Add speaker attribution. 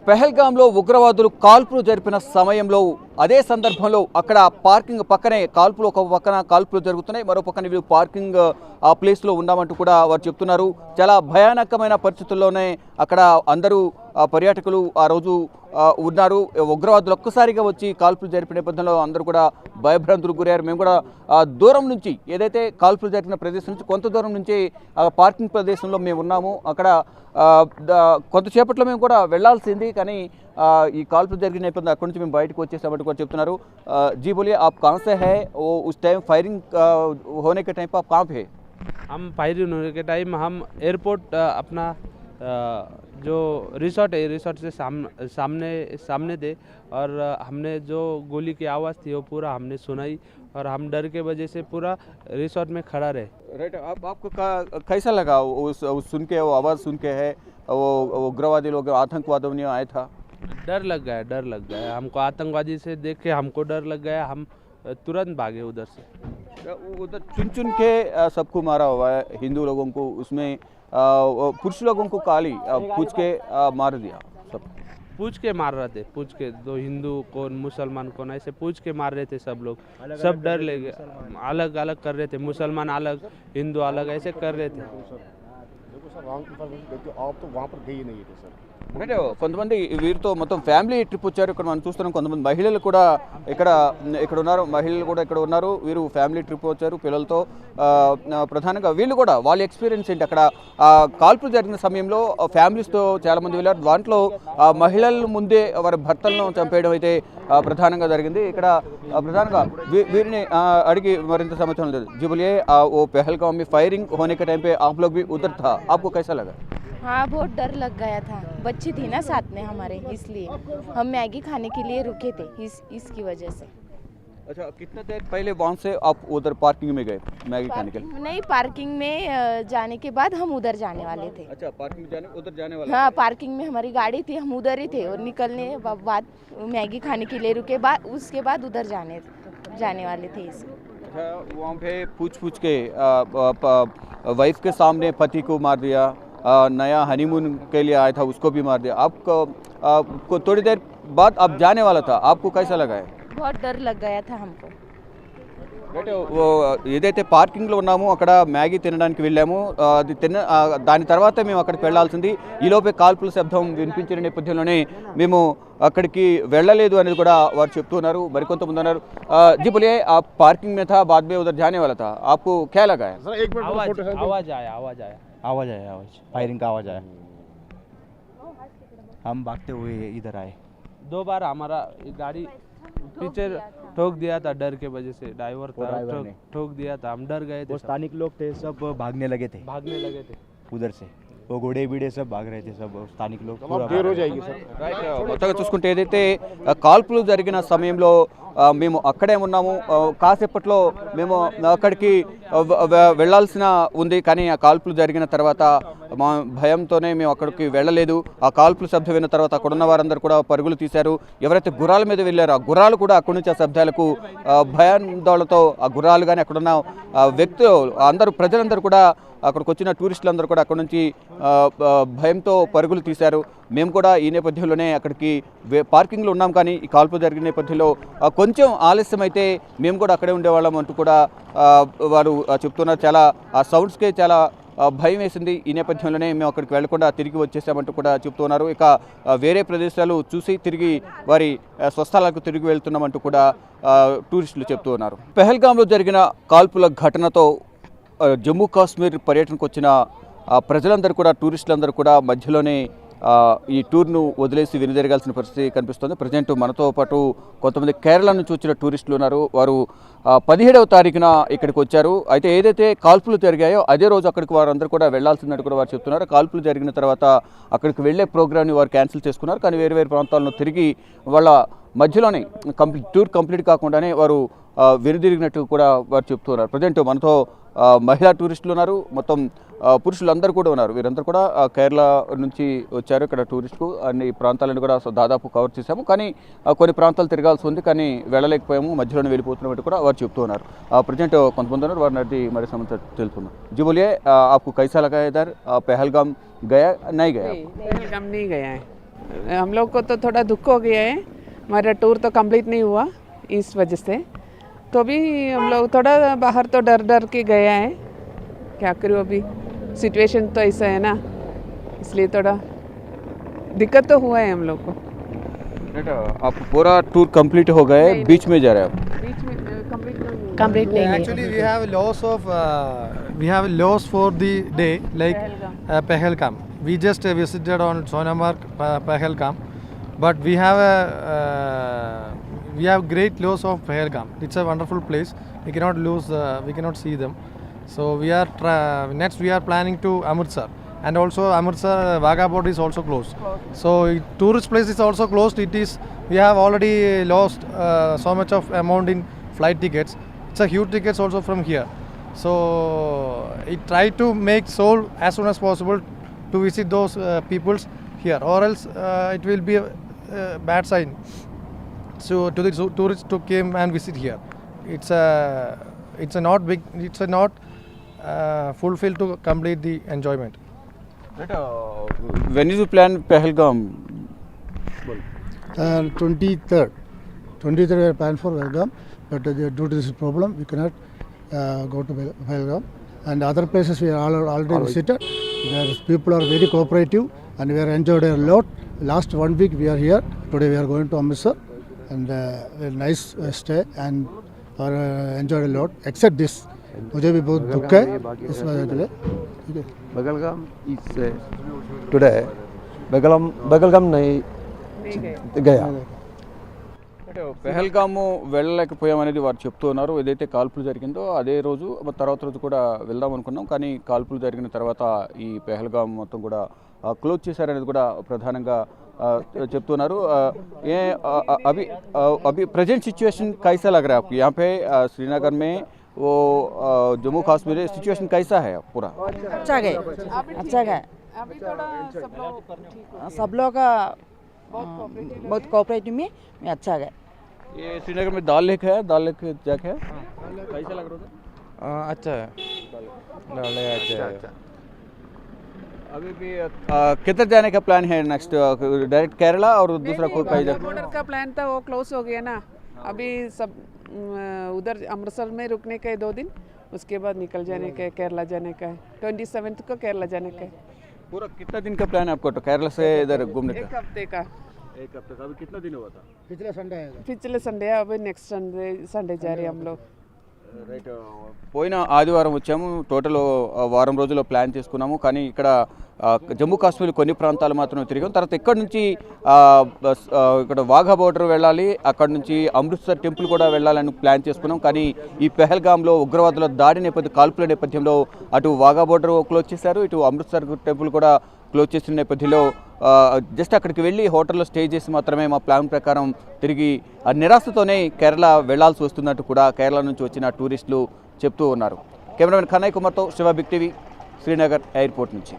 Speaker 1: పెహల్గాంలో ఉగ్రవాదులు కాల్పులు జరిపిన సమయంలో అదే సందర్భంలో అక్కడ పార్కింగ్ పక్కనే కాల్పులు ఒక పక్కన కాల్పులు జరుగుతున్నాయి, మరో పక్కన వీళ్ళు పార్కింగ్ ఆ ప్లేస్లో ఉన్నామంటూ కూడా వారు చెప్తున్నారు. చాలా భయానకమైన పరిస్థితుల్లోనే అక్కడ అందరూ పర్యాటకులు ఆ రోజు ఉన్నారు. ఉగ్రవాదులు ఒక్కసారిగా వచ్చి కాల్పులు జరిపిన నేపథ్యంలో అందరూ కూడా భయభ్రాంతులకు గురయ్యారు. మేము కూడా దూరం నుంచి ఏదైతే కాల్పులు జరిపిన ప్రదేశం నుంచి కొంత దూరం నుంచి పార్కింగ్ ప్రదేశంలో మేము ఉన్నాము. అక్కడ కొంతసేపట్లో మేము కూడా వెళ్లాల్సింది, కానీ ఈ కాల్పులు జరిగిన నేపథ్యంలో అక్కడి నుంచి మేము బయటకు వచ్చేసామంటూ కూడా చెప్తున్నారు. जी बोलिए, आप कहाँ से है? वो उस टाइम फायरिंग होने के टाइम पर आप कहाँ पे है?
Speaker 2: हम फायरिंग होने के टाइम हम एयरपोर्ट अपना जो रिसोर्ट है, रिसोर्ट से सामने थे और हमने जो गोली की आवाज़ थी वो पूरा हमने सुनाई और हम डर के वजह से पूरा रिसोर्ट में खड़ा रहे।
Speaker 1: राइट, आपको कैसा लगा उस सुन के, वो आवाज़ सुन के है वो उग्रवादी लोग आतंकवादियों ने आया था?
Speaker 2: डर लग गया हमको, आतंकवादी से देख के हमको डर लग गया। हम तुरंत भागे उधर से।
Speaker 1: उधर चुन चुन के सबको मारा हुआ है, हिंदू लोगों को, उसमें पुरुष लोगों को काली पूछ के मार दिया। सब
Speaker 2: पूछ के मार रहे थे, पूछ के दो हिंदू कौन मुसलमान कौन ऐसे पूछ के मार रहे थे सब लोग। सब डर ले गए, अलग अलग कर रहे थे, मुसलमान अलग हिंदू अलग ऐसे कर रहे थे।
Speaker 3: देखो सर, रॉन्ग इन्फॉर्मेशन देते हो, आप तो वहाँ पर गए ही नहीं थे सर।
Speaker 1: అంటే కొంతమంది వీరితో మొత్తం ఫ్యామిలీ ట్రిప్ వచ్చారు. ఇక్కడ మనం చూస్తున్నాం కొంతమంది మహిళలు కూడా ఇక్కడ ఉన్నారు, మహిళలు కూడా ఇక్కడ ఉన్నారు. వీరు ఫ్యామిలీ ట్రిప్ వచ్చారు పిల్లలతో. ప్రధానంగా వీళ్ళు కూడా వాళ్ళ ఎక్స్పీరియన్స్ ఏంటి, అక్కడ కాల్పులు జరిగిన సమయంలో ఫ్యామిలీస్తో చాలామంది వెళ్ళారు. దాంట్లో మహిళల ముందే వారి భర్తలను చంపేయడం అయితే ప్రధానంగా జరిగింది. ఇక్కడ ప్రధానంగా వీరిని అడిగి మరింత సమాచారం లేదు. जी बोलिए, वो पहलगाम में फायरिंग होने के टाइम पे आप लोग भी उधर था, आपको कैसा लगा?
Speaker 4: हाँ, बहुत डर लग गया था, बच्ची थी ना साथ में हमारे, इसलिए हम मैगी खाने के लिए रुके थे इसकी वजह से।
Speaker 1: अच्छा, कितना देर पहले वहाँ से आप उधर पार्किंग में गए मैगी खाने के लिए?
Speaker 4: नहीं, पार्किंग में जाने के बाद हम उधर जाने वाले थे।
Speaker 1: अच्छा, पार्किंग उधर जाने वाले?
Speaker 4: हाँ, पार्किंग में हमारी गाड़ी थी, हम उधर ही थे और निकलने बाद मैगी खाने के लिए रुके, उसके बाद उधर जाने वाले थे।
Speaker 1: अच्छा, वहाँ पे पूछ के वाइफ के सामने पति को मार दिया, नया हनीमून के लिए आया था उसको भी मार दिया। आपको थोड़ी देर बाद आप जाने वाला था, आपको कैसा लगा है?
Speaker 4: बहुत डर लग गया था हमको।
Speaker 1: ఏదైతే పార్కింగ్లో ఉన్నామో అక్కడ మ్యాగీ తినడానికి వెళ్ళాము. అది దాని తర్వాత మేము అక్కడికి వెళ్లాల్సింది. ఈలోపే కాల్పుల శబ్దం వినిపించిన నేపథ్యంలోనే మేము అక్కడికి వెళ్ళలేదు అనేది కూడా వారు చెప్తున్నారు. మరికొంతమంది ఉన్నారు. जी बोलिए, आप पार्किंग में था, बाद में उधर जाने वाला था, आपको क्या लगा है?
Speaker 3: सर एक मिनट,
Speaker 2: आवाज आया
Speaker 5: फायरिंग का आवाज आया। हम भागते हुए इधर आए।
Speaker 2: 2 बार हमारा गाड़ी पीछे ठोक दिया था, डर के वजह से ड्राइवर था ठोक दिया था, हम डर गए थे।
Speaker 5: वो स्थानिक लोग थे, सब भागने लगे थे उधर से, वो घोड़े बीड़े सब भाग रहे थे, सब स्थानिक लोग।
Speaker 3: देर हो जाएगी सर।
Speaker 1: రైట్, మొత్తంగా చూసుకుంటే ఏదైతే కాల్పులు జరిగిన సమయంలో మేము అక్కడే ఉన్నాము. కాసేపట్లో మేము అక్కడికి వెళ్ళాల్సిన ఉంది, కానీ ఆ కాల్పులు జరిగిన తర్వాత మా భయంతోనే మేము అక్కడికి వెళ్ళలేదు. ఆ కాల్పులు శబ్దం విన్న తర్వాత అక్కడ ఉన్న వారందరూ కూడా పరుగులు తీశారు. ఎవరైతే గుర్రాల మీద వెళ్ళారో ఆ గుర్రాలు కూడా అక్కడి నుంచి ఆ శబ్దాలకు భయాందోళనతో ఆ గుర్రాలు కానీ అక్కడున్న వ్యక్తులు అందరూ ప్రజలందరూ కూడా అక్కడికి వచ్చిన టూరిస్టులందరూ కూడా అక్కడ నుంచి భయంతో పరుగులు తీశారు. మేము కూడా ఈ నేపథ్యంలోనే అక్కడికి పార్కింగ్లో ఉన్నాం, కానీ ఈ కాల్పు జరిగిన నేపథ్యంలో కొంచెం ఆలస్యం అయితే మేము కూడా అక్కడే ఉండేవాళ్ళం అంటూ కూడా వారు చెప్తున్నారు. చాలా ఆ సౌండ్స్కే చాలా భయం వేసింది. ఈ నేపథ్యంలోనే మేము అక్కడికి వెళ్లకుండా తిరిగి వచ్చేసామంటూ కూడా చెప్తున్నారు. ఇక వేరే ప్రదేశాలు చూసి తిరిగి వారి స్వస్థలాలకు తిరిగి వెళ్తున్నామంటూ కూడా టూరిస్టులు చెప్తూ ఉన్నారు. పెహల్గాంలో జరిగిన కాల్పుల ఘటనతో జమ్మూ కాశ్మీర్ పర్యటనకు వచ్చిన ప్రజలందరూ కూడా, టూరిస్టులందరూ కూడా మధ్యలోనే ఈ టూర్ను వదిలేసి వెనుదిరగాల్సిన పరిస్థితి కనిపిస్తుంది. ప్రజెంట్ మనతో పాటు కొంతమంది కేరళ నుంచి వచ్చిన టూరిస్టులు ఉన్నారు. వారు 17వ తారీఖున ఇక్కడికి వచ్చారు. అయితే ఏదైతే కాల్పులు జరిగాయో అదే రోజు అక్కడికి వారందరూ కూడా వెళ్లాల్సిందని కూడా వారు చెప్తున్నారు. కాల్పులు జరిగిన తర్వాత అక్కడికి వెళ్లే ప్రోగ్రామ్ని వారు క్యాన్సిల్ చేసుకున్నారు, కానీ వేరు వేరు ప్రాంతాలను తిరిగి వాళ్ళ మధ్యలోనే టూర్ కంప్లీట్ కాకుండానే వారు వెనుదిరిగినట్టు కూడా వారు చెప్తున్నారు. ప్రజెంట్ మనతో మహిళా టూరిస్టులు ఉన్నారు, మొత్తం పురుషులందరూ కూడా ఉన్నారు. వీరందరూ కూడా కేరళ నుంచి వచ్చారు. ఇక్కడ టూరిస్టుకు అన్ని ప్రాంతాలను కూడా దాదాపు కవర్ చేశాము, కానీ కొన్ని ప్రాంతాలు తిరగాల్సి ఉంది, కానీ వెళ్ళలేకపోయాము, మధ్యలోనే వెళ్ళిపోతున్నట్టు కూడా వారు చెప్తూ ఉన్నారు. ప్రజెంట్ కొంతమంది ఉన్నారు, వారిని అడిగి మరి సమాచారం తెలుపుకుందాం. जी बोलिए, आपको कैसा लगा इधर? पहलगाम गया नहीं गया?
Speaker 6: पहलगाम नहीं गया है। हम लोग को तो थोड़ा दुख हो गया है, हमारा टूर तो कंप्लीट नहीं हुआ इस वजह से। तो भी हम लोग थोड़ा बाहर तो डर डर के गया है, क्या करूँ अभी सिचुएशन तो ऐसा है ना, इसलिए थोड़ा दिक्कत तो हुआ है हम लोग को।
Speaker 1: आप पूरा टूर कंप्लीट हो गए, बीच में जा रहे हैं आप?
Speaker 6: बीच में
Speaker 4: कंप्लीट नहीं है।
Speaker 7: Actually, we have loss for the day, like Pahalgam. We just visited on Sonamarg, Pahalgam, but we have great loss of Pahalgam. It's a wonderful place. We cannot lose. We cannot see them. So we are next. We are planning to Amritsar, and also Amritsar Wagah Border is also closed. So tourist place is also closed. We have already lost so much of amount in flight tickets. It's a huge tickets also from here. So I try to make Seoul as soon as possible to visit those peoples here, or else it will be a bad sign. So to the tourists to came and visit here, it's a not fulfilled to complete the enjoyment.
Speaker 1: When is you plan Pahalgam?
Speaker 3: 23rd we are planned for Pahalgam, but due to this problem we cannot go to Pahalgam. And other places we are already visited. Where people are very cooperative and we are enjoyed a lot. Last 1 week we are here. Today we are going to Amritsar, and a nice stay and enjoyed a lot. Except this, मुझे भी बहुत दुख है इस वजह से।
Speaker 8: Pahalgam is today. Pahalgam नहीं गया।
Speaker 1: పెహల్గాము వెళ్ళలేకపోయామనేది వారు చెప్తూ ఉన్నారు. ఏదైతే కాల్పులు జరిగిందో అదే రోజు తర్వాత రోజు కూడా వెళ్దాం అనుకున్నాం, కానీ కాల్పులు జరిగిన తర్వాత ఈ పెహల్గాం మొత్తం కూడా క్లోజ్ చేశారనేది కూడా ప్రధానంగా చెప్తున్నారు. ये अभी अभी प्रेजेंट सिचुएशन कैसा लग रहा है आपको यहाँ पे श्रीनगर में? वो जम्मू कश्मीर सिचुएशन कैसा है पूरा?
Speaker 9: अच्छा गए, अच्छा गए।
Speaker 6: अभी थोड़ा
Speaker 9: सब लोग बहुत कोऑपरेटिव में अच्छा गए।
Speaker 1: ये श्रीनगर में दाल लेक है, दाल लेक जगह है, कैसा लग रहा था?
Speaker 8: अच्छा है, अच्छा।
Speaker 1: अभी भी किधर जाने का प्लान है नेक्स्ट? डायरेक्ट केरला और दूसरा कोई कहीं
Speaker 6: बॉर्डर का प्लान था, वो क्लोज हो गया ना। अभी सब उधर अमृतसर में रुकने का है 2 दिन, उसके बाद निकल जाने का है, केरला जाने का है। 27 को केरला जाने का है।
Speaker 1: पूरा कितना दिन का प्लान है आपको तो केरला से इधर घूमने का?
Speaker 6: 1 हफ्ते का।
Speaker 1: 1 हफ्ते का। अभी कितना दिन हुआ था?
Speaker 6: पिछले संडे, अभी नेक्स्ट संडे जा रहे हैं हम लोग।
Speaker 1: రైట్, పోయిన ఆదివారం వచ్చాము. టోటల్ వారం రోజుల్లో ప్లాన్ చేసుకున్నాము, కానీ ఇక్కడ జమ్మూ కాశ్మీర్ కొన్ని ప్రాంతాలు మాత్రమే తిరిగాం. తర్వాత ఇక్కడ నుంచి ఇక్కడ వాఘా బోర్డర్ వెళ్ళాలి, అక్కడ నుంచి అమృత్సర్ టెంపుల్ కూడా వెళ్ళాలని ప్లాన్ చేసుకున్నాం. కానీ ఈ పెహల్గాంలో ఉగ్రవాదుల దాడి నేపథ్యం, కాల్పుల నేపథ్యంలో అటు వాఘా బోర్డర్ క్లోజ్ చేశారు, ఇటు అమృత్సర్ టెంపుల్ కూడా క్లోజ్ చేసిన నేపథ్యంలో జస్ట్ అక్కడికి వెళ్ళి హోటల్లో స్టే చేసి మాత్రమే మా ప్లాన్ ప్రకారం తిరిగి నిరాశతోనే కేరళ వెళ్లాల్సి వస్తున్నట్టు కూడా కేరళ నుంచి వచ్చిన టూరిస్టులు చెప్తూ ఉన్నారు. కెమెరామెన్ కన్నయ్య కుమార్తో Siva, big TV, Srinagar airport నుంచి.